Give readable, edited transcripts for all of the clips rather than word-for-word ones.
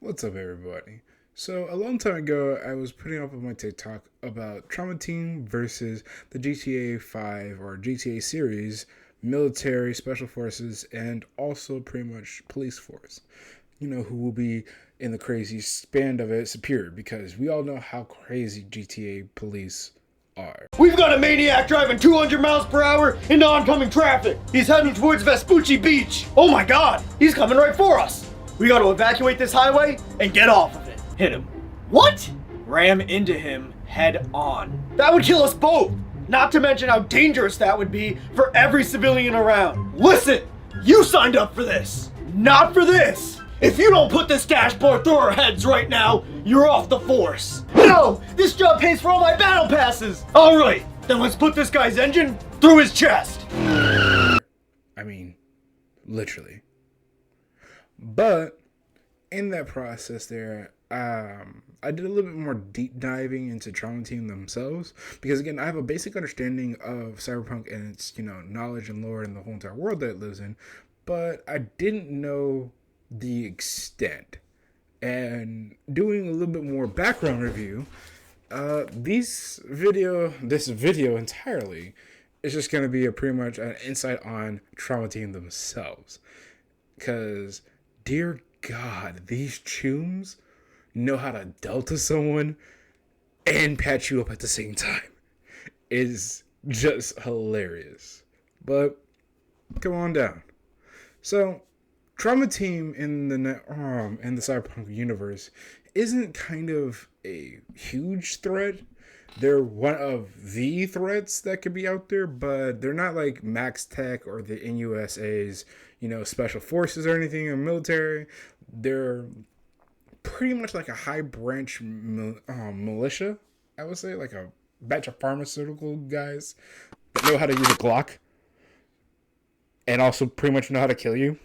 What's up, everybody? So, a long time ago, I was putting up on my TikTok about Trauma Team versus the GTA 5 or GTA series, military, special forces, and also pretty much police force. Who will be in the crazy span of it superior because we all know how crazy GTA police are. We've got a maniac driving 200 miles per hour into oncoming traffic. He's heading towards Vespucci Beach. Oh my god, he's coming right for us. We gotta evacuate this highway and get off of it. Hit him. What? Ram into him head on. That would kill us both. Not to mention how dangerous that would be for every civilian around. Listen, you signed up for this, not for this. If you don't put this dashboard through our heads right now, you're off the force. No, this job pays for all my battle passes. All right, then let's put this guy's engine through his chest. I mean, literally. But in that process there, I did a little bit more deep diving into Trauma Team themselves because, again, I have a basic understanding of Cyberpunk and its, knowledge and lore and the whole entire world that it lives in, but I didn't know the extent. And doing a little bit more background review, this video entirely is just going to be pretty much an insight on Trauma Team themselves. Because, dear God, these chooms know how to delta someone and patch you up at the same time. Is just hilarious. But come on down. So, Trauma Team in the Cyberpunk universe isn't kind of a huge threat. They're one of the threats that could be out there, but they're not like Max Tech or the NUSA's, special forces or anything in military. They're pretty much like a high branch militia, I would say, like a batch of pharmaceutical guys that know how to use a Glock and also pretty much know how to kill you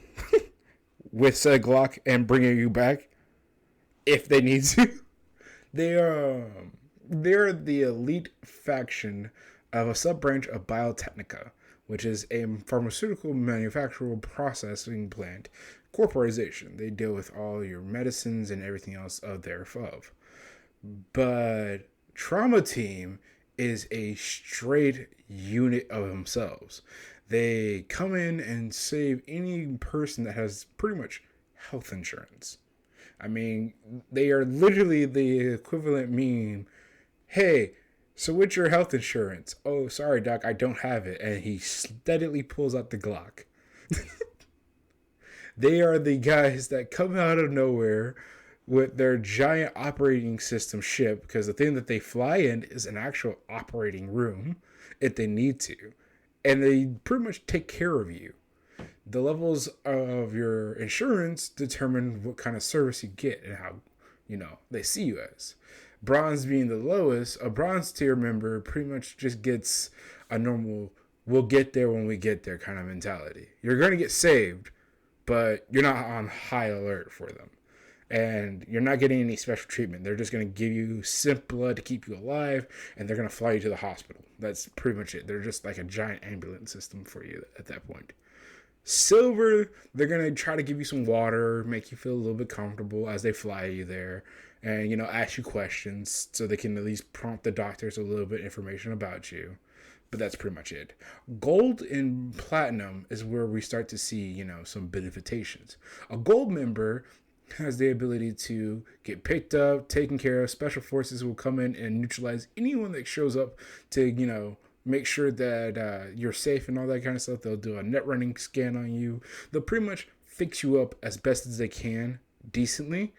with said Glock and bringing you back if they need to. They're the elite faction of a sub-branch of Biotechnica, which is a pharmaceutical manufacturing processing plant corporation. They deal with all your medicines and everything else of thereof. But Trauma Team is a straight unit of themselves. They come in and save any person that has pretty much health insurance. I mean, they are literally the equivalent meme. Hey, so what's your health insurance? Oh, sorry, doc, I don't have it. And he steadily pulls out the Glock. They are the guys that come out of nowhere with their giant operating system ship, because the thing that they fly in is an actual operating room if they need to. And they pretty much take care of you. The levels of your insurance determine what kind of service you get and how, they see you as. Bronze being the lowest, a bronze tier member pretty much just gets a normal, we'll get there when we get there kind of mentality. You're going to get saved, but you're not on high alert for them. And you're not getting any special treatment. They're just going to give you simp blood to keep you alive, and they're going to fly you to the hospital. That's pretty much it. They're just like a giant ambulance system for you at that point. Silver, they're going to try to give you some water, make you feel a little bit comfortable as they fly you there, and, ask you questions so they can at least prompt the doctors a little bit of information about you. But that's pretty much it. Gold and platinum is where we start to see, some benefitations. A gold member has the ability to get picked up, taken care of. Special forces will come in and neutralize anyone that shows up to, make sure that you're safe and all that kind of stuff. They'll do a net running scan on you. They'll pretty much fix you up as best as they can, decently,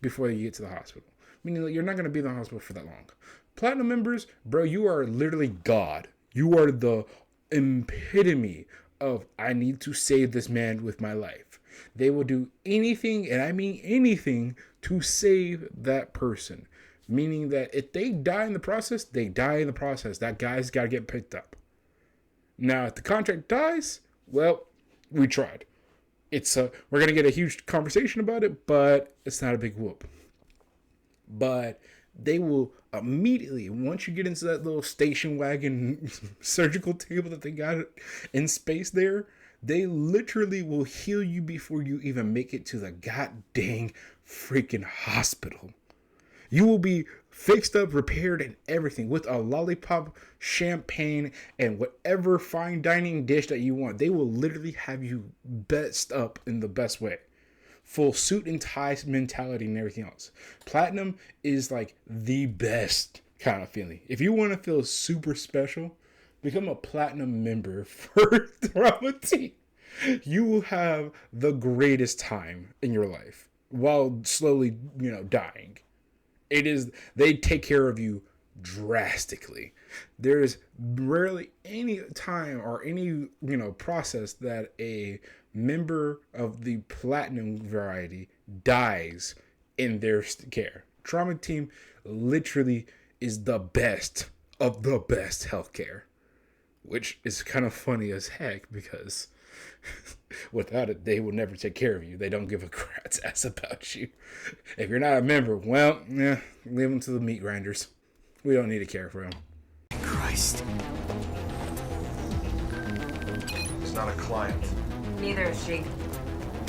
before you get to the hospital. Meaning that you're not going to be in the hospital for that long. Platinum members, bro, you are literally God. You are the epitome of, I need to save this man with my life. They will do anything, and I mean anything, to save that person. Meaning that if they die in the process, they die in the process. That guy's got to get picked up. Now, if the contract dies, well, we tried. We're going to get a huge conversation about it, but it's not a big whoop. But they will immediately, once you get into that little station wagon surgical table that they got in space there, they literally will heal you before you even make it to the god dang freaking hospital. You will be fixed up, repaired, and everything with a lollipop, champagne, and whatever fine dining dish that you want. They will literally have you best up in the best way. Full suit and tie mentality and everything else. Platinum is like the best kind of feeling. If you want to feel super special, become a platinum member for Drama Team. You will have the greatest time in your life while slowly, dying. They take care of you drastically. There's rarely any time or any, process that a member of the platinum variety dies in their care. Trauma Team literally is the best of the best healthcare, which is kind of funny as heck because without it, they will never take care of you. They don't give a rat's ass about you. If you're not a member, well, leave them to the meat grinders. We don't need to care for them. Christ. He's not a client. Neither is she.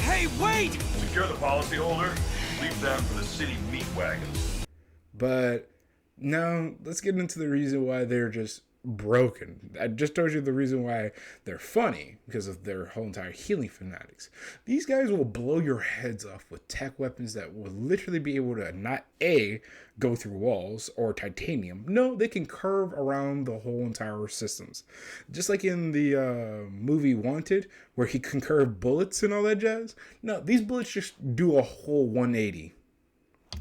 Hey, wait! Secure the policyholder. Leave them for the city meat wagons. But now let's get into the reason why they're just broken. I just told you the reason why they're funny, because of their whole entire healing fanatics. These guys will blow your heads off with tech weapons that will literally be able to not go through walls or titanium. No, they can curve around the whole entire systems. Just like in the movie Wanted, where he can curve bullets and all that jazz. No, these bullets just do a whole 180.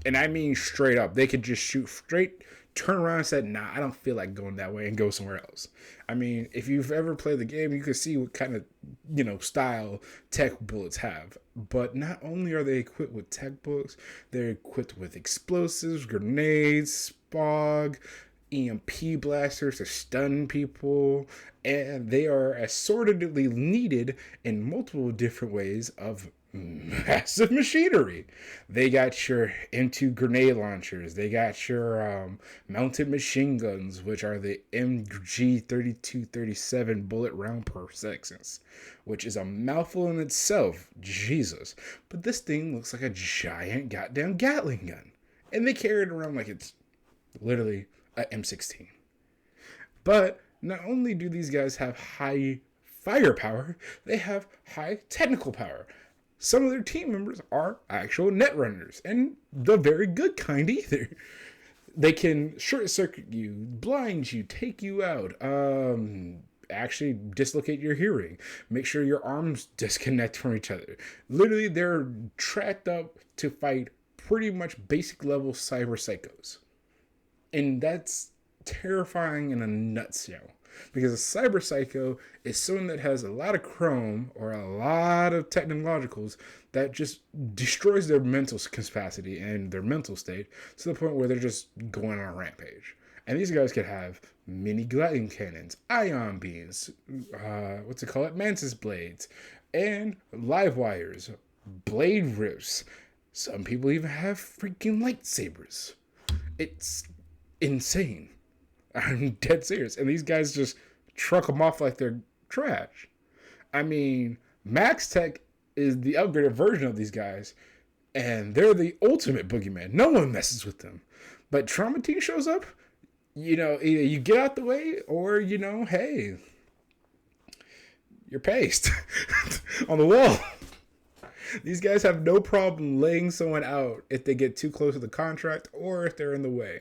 And I mean straight up. They could just shoot straight, turn around and say, nah, I don't feel like going that way, and go somewhere else. I mean, if you've ever played the game, you can see what kind of, style tech bullets have. But not only are they equipped with tech bullets, they're equipped with explosives, grenades, spog, EMP blasters to stun people, and they are assortedly needed in multiple different ways of massive machinery. They got your M2 grenade launchers. They got your mounted machine guns, which are the MG 3237 bullet round per second, which is a mouthful in itself. Jesus. But this thing looks like a giant goddamn Gatling gun. And they carry it around like it's literally a M16. But not only do these guys have high firepower, they have high technical power. Some of their team members are actual net runners, and the very good kind either. They can short circuit you, blind you, take you out, actually dislocate your hearing, make sure your arms disconnect from each other. Literally, they're tracked up to fight pretty much basic level cyber psychos. And that's terrifying in a nutshell. Because a cyber psycho is someone that has a lot of chrome or a lot of technologicals that just destroys their mental capacity and their mental state to the point where they're just going on a rampage. And these guys could have mini gliding cannons, ion beams, mantis blades, and live wires, blade rips. Some people even have freaking lightsabers. It's insane. I'm dead serious. And these guys just truck them off like they're trash. I mean, Max Tech is the upgraded version of these guys, and they're the ultimate boogeyman. No one messes with them. But Trauma Team shows up, either you get out the way or, hey, you're pasted on the wall. These guys have no problem laying someone out if they get too close to the contract or if they're in the way.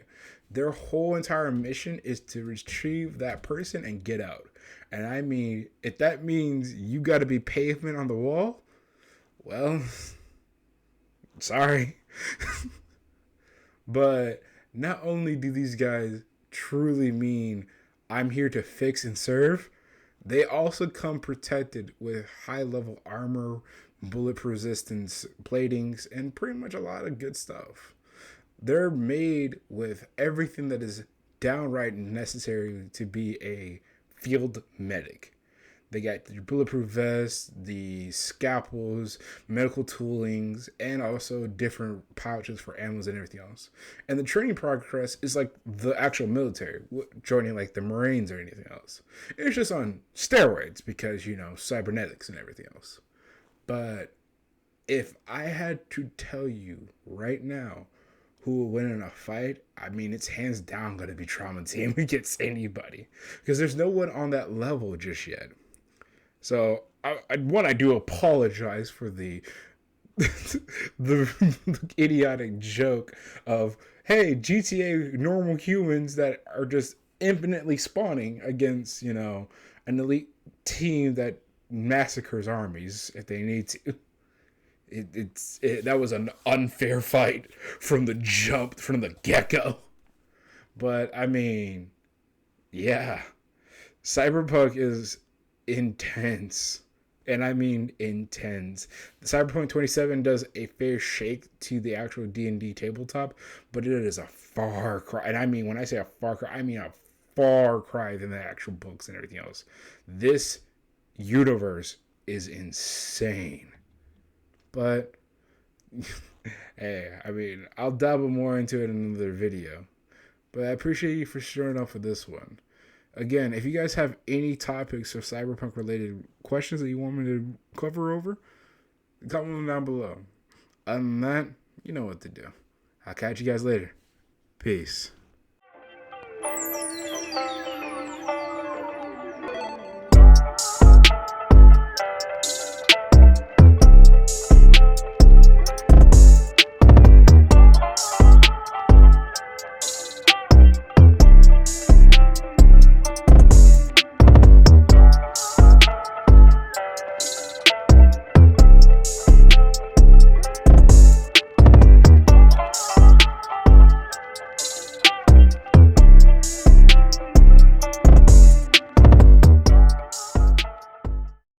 Their whole entire mission is to retrieve that person and get out. And I mean, if that means you got to be pavement on the wall, well, sorry. But not only do these guys truly mean I'm here to fix and serve, they also come protected with high-level armor, bulletproof resistance, platings, and pretty much a lot of good stuff. They're made with everything that is downright necessary to be a field medic. They got your bulletproof vests, the scalpels, medical toolings, and also different pouches for ammos and everything else. And the training progress is like the actual military, joining like the Marines or anything else. It's just on steroids because, cybernetics and everything else. But if I had to tell you right now who will win in a fight, I mean, it's hands down going to be Trauma Team against anybody. Because there's no one on that level just yet. So, I do apologize for the idiotic joke of, hey, GTA normal humans that are just infinitely spawning against, you know, an elite team that massacres armies if they need to. That was an unfair fight from the jump, from the get-go. But, I mean, yeah. Cyberpunk is intense. And I mean intense. Cyberpunk 27 does a fair shake to the actual D&D tabletop, but it is a far cry. And I mean, when I say a far cry, I mean a far cry than the actual books and everything else. This universe is insane. But, hey, I mean, I'll dabble more into it in another video. But I appreciate you for showing up for this one. Again, if you guys have any topics or cyberpunk related questions that you want me to cover over, comment them down below. Other than that, you know what to do. I'll catch you guys later. Peace.